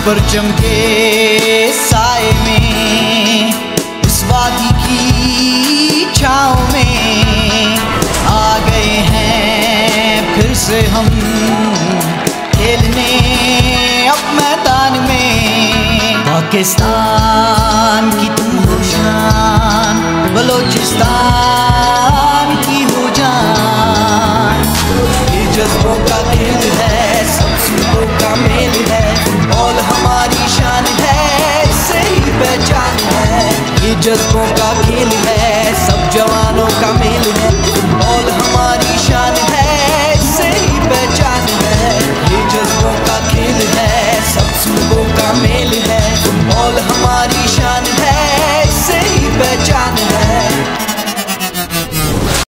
परचम के साए में, इस वादी की छाँव में आ गए हैं फिर से हम खेलने अब मैदान में। पाकिस्तान की तुम हो शान, बलोचिस्तान की हो जान। ये जज्बों का खेल है, सब सूबों का मेल है, और हमारी शान है, इससे ही पहचान है। ये जज्बों का खेल है, सब जवानों का मेल है, और हमारी शान है, इससे ही पहचान है। ये जज्बों का खेल है, सब सूबों का मेल है, और हमारी शान है, इससे ही पहचान है।